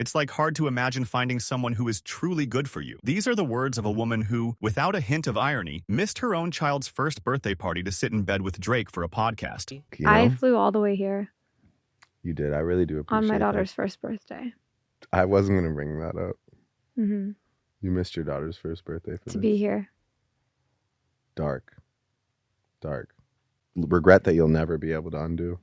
It's like hard to imagine finding someone who is truly good for you. These are the words of a woman who, without a hint of irony, missed her own child's first birthday party to sit in bed with Drake for a podcast. You know, I flew all the way here you did. I really do appreciate on my that. daughter's first birthday. I wasn't going to bring that up. Mm-hmm. You missed your daughter's first birthday for To this. be here. Dark. Regret that you'll never be able to undo.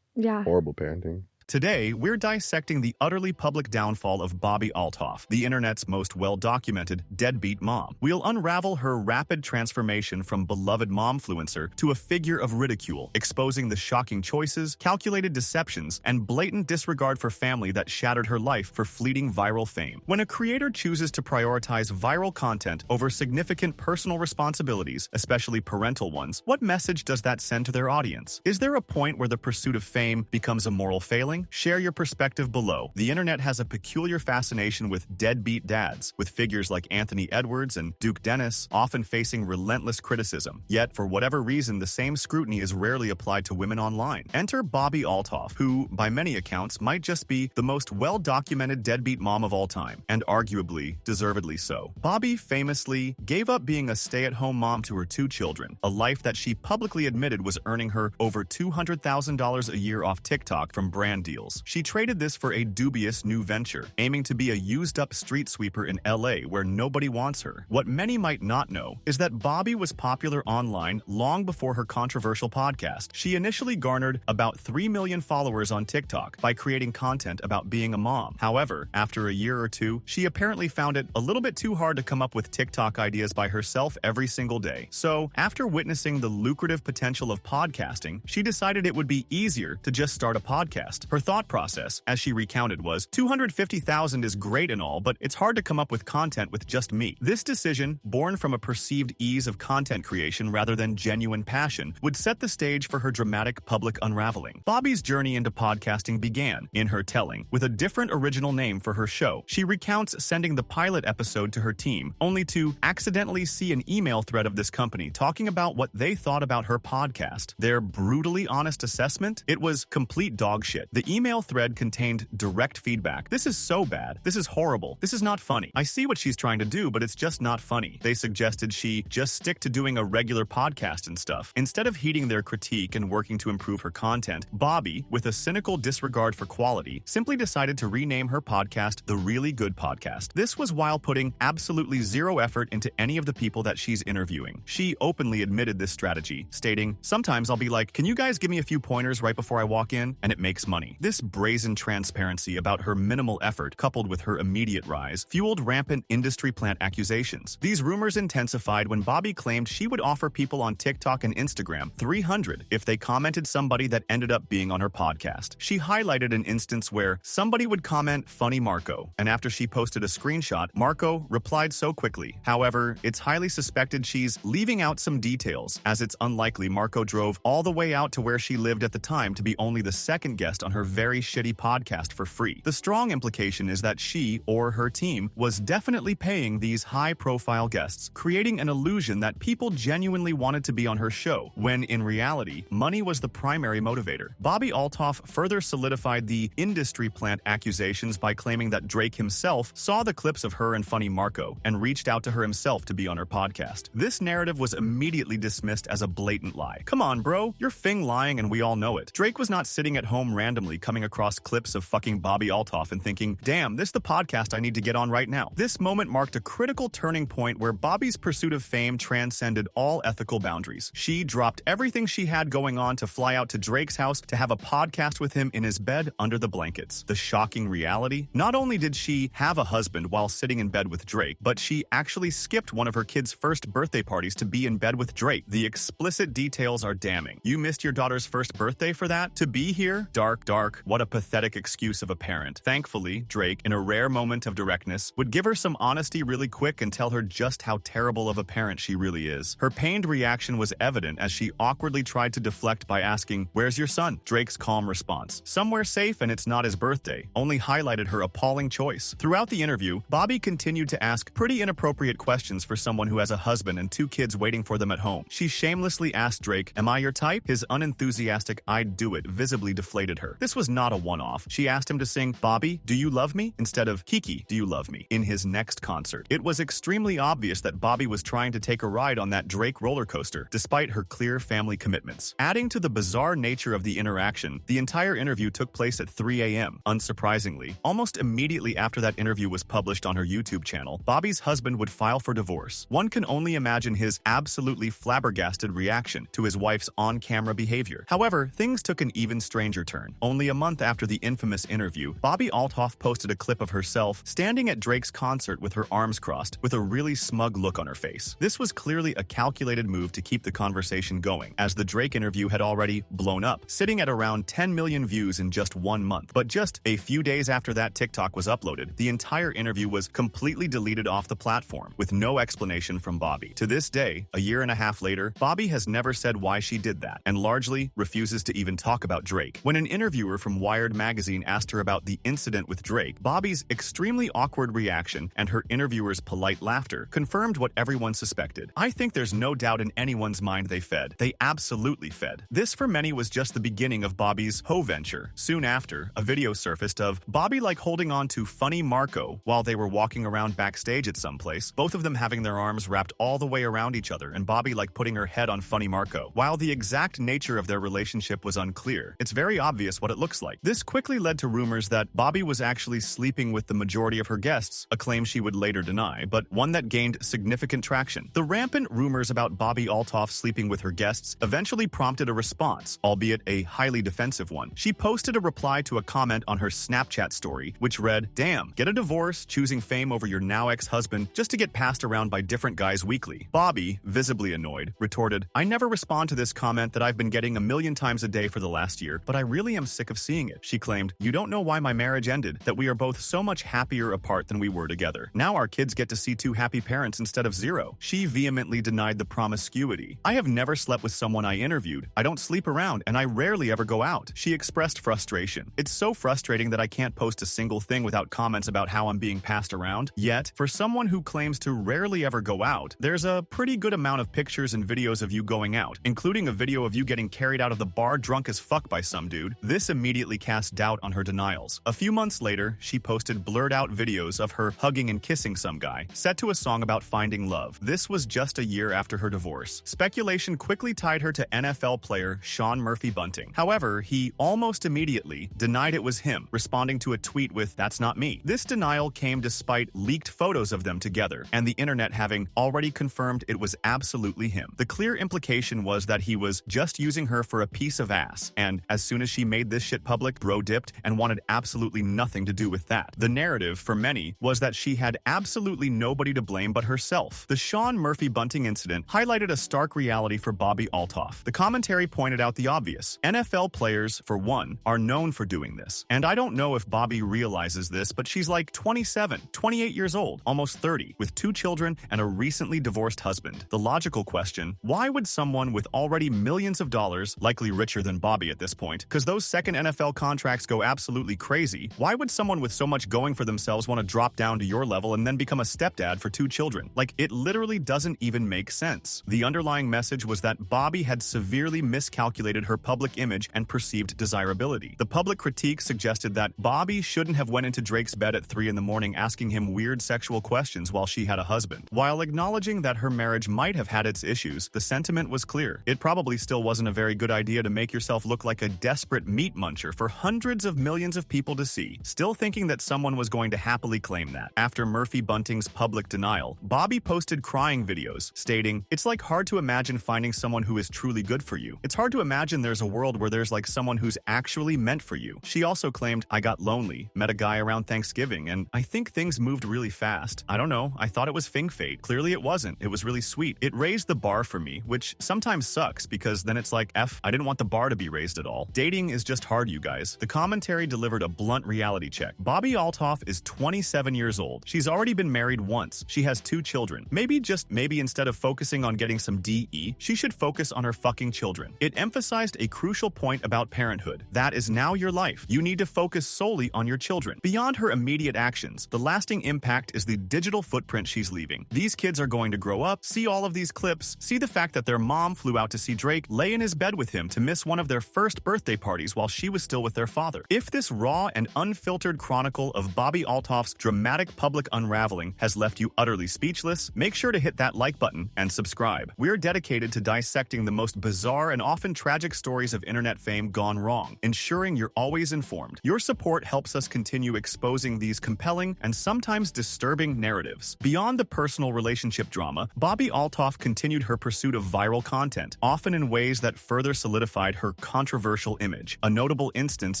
Yeah. Horrible parenting. Today, we're dissecting the utterly public downfall of Bobbi Althoff, the internet's most well-documented deadbeat mom. We'll unravel her rapid transformation from beloved momfluencer to a figure of ridicule, exposing the shocking choices, calculated deceptions, and blatant disregard for family that shattered her life for fleeting viral fame. When a creator chooses to prioritize viral content over significant personal responsibilities, especially parental ones, what message does that send to their audience? Is there a point where the pursuit of fame becomes a moral failing? Share your perspective below. The internet has a peculiar fascination with deadbeat dads, with figures like Anthony Edwards and Duke Dennis often facing relentless criticism. Yet, for whatever reason, the same scrutiny is rarely applied to women online. Enter Bobbi Althoff, who, by many accounts, might just be the most well-documented deadbeat mom of all time, and arguably, deservedly so. Bobbi famously gave up being a stay-at-home mom to her 2 children, a life that she publicly admitted was earning her over $200,000 a year off TikTok from brand deals. She traded this for a dubious new venture, aiming to be a used-up street sweeper in LA where nobody wants her. What many might not know is that Bobbi was popular online long before her controversial podcast. She initially garnered about 3 million followers on TikTok by creating content about being a mom. However, after a year or two, she apparently found it a little bit too hard to come up with TikTok ideas by herself every single day. So, after witnessing the lucrative potential of podcasting, she decided it would be easier to just start a podcast. Her thought process, as she recounted, was, 250,000 is great and all, but it's hard to come up with content with just me. This decision, born from a perceived ease of content creation rather than genuine passion, would set the stage for her dramatic public unraveling. Bobbi's journey into podcasting began, in her telling, with a different original name for her show. She recounts sending the pilot episode to her team, only to accidentally see an email thread of this company talking about what they thought about her podcast. Their brutally honest assessment? It was complete dog shit. The email thread contained direct feedback. This is so bad. This is horrible. This is not funny. I see what she's trying to do, but it's just not funny. They suggested she just stick to doing a regular podcast and stuff. Instead of heeding their critique and working to improve her content, Bobbi, with a cynical disregard for quality, simply decided to rename her podcast The Really Good Podcast. This was while putting absolutely zero effort into any of the people that she's interviewing. She openly admitted this strategy, stating, "Sometimes I'll be like, can you guys give me a few pointers right before I walk in? And it makes money." This brazen transparency about her minimal effort, coupled with her immediate rise, fueled rampant industry plant accusations. These rumors intensified when Bobbi claimed she would offer people on TikTok and Instagram $300 if they commented somebody that ended up being on her podcast. She highlighted an instance where somebody would comment "funny Marco," and after she posted a screenshot, Marco replied so quickly. However, it's highly suspected she's leaving out some details, as it's unlikely Marco drove all the way out to where she lived at the time to be only the second guest on her very shitty podcast for free. The strong implication is that she, or her team, was definitely paying these high-profile guests, creating an illusion that people genuinely wanted to be on her show, when in reality, money was the primary motivator. Bobbi Althoff further solidified the industry plant accusations by claiming that Drake himself saw the clips of her and funny Marco and reached out to her himself to be on her podcast. This narrative was immediately dismissed as a blatant lie. Come on, bro, you're fing lying and we all know it. Drake was not sitting at home randomly coming across clips of fucking Bobbi Althoff and thinking, damn, this is the podcast I need to get on right now. This moment marked a critical turning point where Bobbi's pursuit of fame transcended all ethical boundaries. She dropped everything she had going on to fly out to Drake's house to have a podcast with him in his bed under the blankets. The shocking reality? Not only did she have a husband while sitting in bed with Drake, but she actually skipped one of her kids' first birthday parties to be in bed with Drake. The explicit details are damning. You missed your daughter's first birthday for that? To be here? Dark. What a pathetic excuse of a parent. Thankfully, Drake, in a rare moment of directness, would give her some honesty really quick and tell her just how terrible of a parent she really is. Her pained reaction was evident as she awkwardly tried to deflect by asking, "Where's your son?" Drake's calm response, "Somewhere safe and it's not his birthday," only highlighted her appalling choice. Throughout the interview, Bobbi continued to ask pretty inappropriate questions for someone who has a husband and 2 kids waiting for them at home. She shamelessly asked Drake, "Am I your type?" His unenthusiastic "I'd do it" visibly deflated her. This was not a one-off. She asked him to sing "Bobby, Do You Love Me?" instead of "Kiki, Do You Love Me?" in his next concert. It was extremely obvious that Bobbi was trying to take a ride on that Drake roller coaster, despite her clear family commitments. Adding to the bizarre nature of the interaction, the entire interview took place at 3 a.m. Unsurprisingly, almost immediately after that interview was published on her YouTube channel, Bobbi's husband would file for divorce. One can only imagine his absolutely flabbergasted reaction to his wife's on-camera behavior. However, things took an even stranger turn. Only a month after the infamous interview, Bobbi Althoff posted a clip of herself standing at Drake's concert with her arms crossed, with a really smug look on her face. This was clearly a calculated move to keep the conversation going, as the Drake interview had already blown up, sitting at around 10 million views in just 1 month. But just a few days after that TikTok was uploaded, the entire interview was completely deleted off the platform, with no explanation from Bobbi. To this day, a year and a half later, Bobbi has never said why she did that, and largely refuses to even talk about Drake. When an interviewer from Wired magazine asked her about the incident with Drake, Bobbi's extremely awkward reaction and her interviewer's polite laughter confirmed what everyone suspected. I think there's no doubt in anyone's mind they fed. They absolutely fed. This for many was just the beginning of Bobbi's hoe venture. Soon after, a video surfaced of Bobbi holding on to Funny Marco while they were walking around backstage at some place, both of them having their arms wrapped all the way around each other, and Bobbi putting her head on Funny Marco. While the exact nature of their relationship was unclear, it's very obvious what it looks like. This quickly led to rumors that Bobbi was actually sleeping with the majority of her guests, a claim she would later deny, but one that gained significant traction. The rampant rumors about Bobbi Althoff sleeping with her guests eventually prompted a response, albeit a highly defensive one. She posted a reply to a comment on her Snapchat story, which read, "Damn, get a divorce, choosing fame over your now ex-husband just to get passed around by different guys weekly." Bobbi, visibly annoyed, retorted, "I never respond to this comment that I've been getting a million times a day for the last year, but I really am sick of seeing it." She claimed, "You don't know why my marriage ended, that we are both so much happier apart than we were together. Now our kids get to see 2 happy parents instead of 0. She vehemently denied the promiscuity. "I have never slept with someone I interviewed. I don't sleep around, and I rarely ever go out." She expressed frustration. "It's so frustrating that I can't post a single thing without comments about how I'm being passed around. Yet, for someone who claims to rarely ever go out, there's a pretty good amount of pictures and videos of you going out, including a video of you getting carried out of the bar drunk as fuck by some dude." This immediately cast doubt on her denials. A few months later, she posted blurred-out videos of her hugging and kissing some guy, set to a song about finding love. This was just a year after her divorce. Speculation quickly tied her to NFL player Sean Murphy Bunting. However, he almost immediately denied it was him, responding to a tweet with, "That's not me." This denial came despite leaked photos of them together, and the internet having already confirmed it was absolutely him. The clear implication was that he was just using her for a piece of ass, and as soon as she made this shit public, bro dipped and wanted absolutely nothing to do with that. The narrative, for many, was that she had absolutely nobody to blame but herself. The Sean Murphy Bunting incident highlighted a stark reality for Bobbi Althoff. The commentary pointed out the obvious. NFL players, for one, are known for doing this. And I don't know if Bobbi realizes this, but she's 27, 28 years old, almost 30, with 2 children and a recently divorced husband. The logical question, why would someone with already millions of dollars, likely richer than Bobbi at this point, because those second NFL contracts go absolutely crazy, why would someone with so much going for themselves want to drop down to your level and then become a stepdad for 2 children? It literally doesn't even make sense. The underlying message was that Bobbi had severely miscalculated her public image and perceived desirability. The public critique suggested that Bobbi shouldn't have went into Drake's bed at 3 in the morning asking him weird sexual questions while she had a husband. While acknowledging that her marriage might have had its issues, the sentiment was clear. It probably still wasn't a very good idea to make yourself look like a desperate meat muncher for hundreds of millions of people to see, still thinking that someone was going to happily claim that. After Murphy Bunting's public denial, Bobbi posted crying videos, stating, "It's hard to imagine finding someone who is truly good for you. It's hard to imagine there's a world where there's someone who's actually meant for you." She also claimed, "I got lonely, met a guy around Thanksgiving, and I think things moved really fast. I don't know, I thought it was fing fate. Clearly it wasn't. It was really sweet. It raised the bar for me," which sometimes sucks because then it's I didn't want the bar to be raised at all. Dating is just hard, you guys. The commentary delivered a blunt reality check. Bobbi Althoff is 27 years old. She's already been married once. She has 2 children. Maybe, just maybe, instead of focusing on getting some DE, she should focus on her fucking children. It emphasized a crucial point about parenthood. That is now your life. You need to focus solely on your children. Beyond her immediate actions, the lasting impact is the digital footprint she's leaving. These kids are going to grow up, see all of these clips, see the fact that their mom flew out to see Drake, lay in his bed with him to miss one of their first birthday parties while she was still with their father. If this raw and unfiltered chronicle of Bobbi Althoff's dramatic public unraveling has left you utterly speechless, make sure to hit that like button and subscribe. We're dedicated to dissecting the most bizarre and often tragic stories of internet fame gone wrong, ensuring you're always informed. Your support helps us continue exposing these compelling and sometimes disturbing narratives. Beyond the personal relationship drama, Bobbi Althoff continued her pursuit of viral content, often in ways that further solidified her controversial image. A notable instance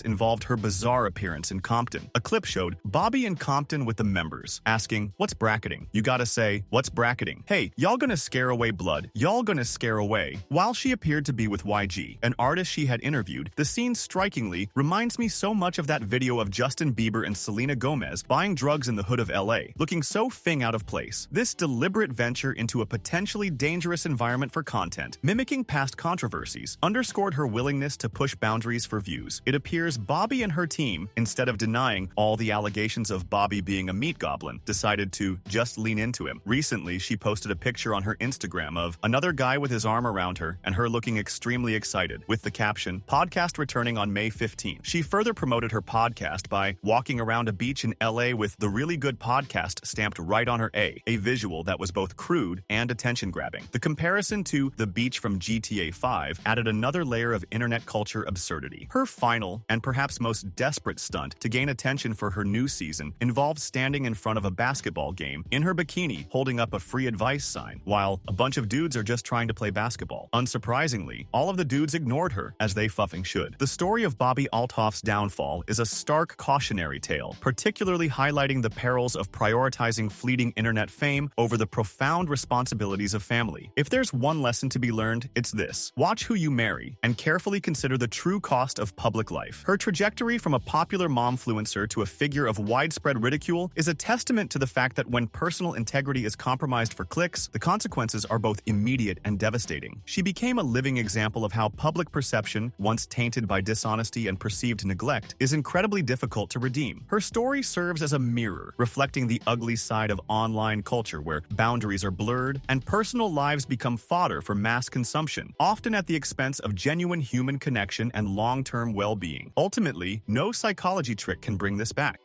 involved her bizarre appearance in Compton. A clip showed Bobbi in Compton with the members, asking, "What's bracketing?" You gotta say, "What's bracketing? Hey, y'all gonna scare away blood? Y'all gonna scare away?" While she appeared to be with YG, an artist she had interviewed, the scene strikingly reminds me so much of that video of Justin Bieber and Selena Gomez buying drugs in the hood of LA, looking so out of place. This deliberate venture into a potentially dangerous environment for content, mimicking past controversies, underscored her willingness to push boundaries for views. It appears Bobbi and her team, instead of denying all the allegations of Bobby being a meat goblin, decided to just lean into him. Recently, she posted a picture on her Instagram of another guy with his arm around her and her looking extremely excited, with the caption, "Podcast returning on May 15th. She further promoted her podcast by walking around a beach in LA with the Really Good Podcast stamped right on her a visual that was both crude and attention-grabbing. The comparison to the beach from GTA 5 added another layer of internet culture absurdity. Her final, and perhaps most desperate stunt to gain attention for her new season involved standing in front of a basketball game in her bikini holding up a free advice sign, while a bunch of dudes are just trying to play basketball. Unsurprisingly, all of the dudes ignored her, as they fucking should. The story of Bobbi Althoff's downfall is a stark cautionary tale, particularly highlighting the perils of prioritizing fleeting internet fame over the profound responsibilities of family. If there's one lesson to be learned, it's this: watch who you marry and carefully consider the true cost of public life. Her trajectory from a popular momfluencer to a figure of widespread ridicule is a testament to the fact that when personal integrity is compromised for clicks, the consequences are both immediate and devastating. She became a living example of how public perception, once tainted by dishonesty and perceived neglect, is incredibly difficult to redeem. Her story serves as a mirror, reflecting the ugly side of online culture where boundaries are blurred and personal lives become fodder for mass consumption, often at the expense of genuine human connection and long-term well-being. Ultimately, no psychology trick can bring this back.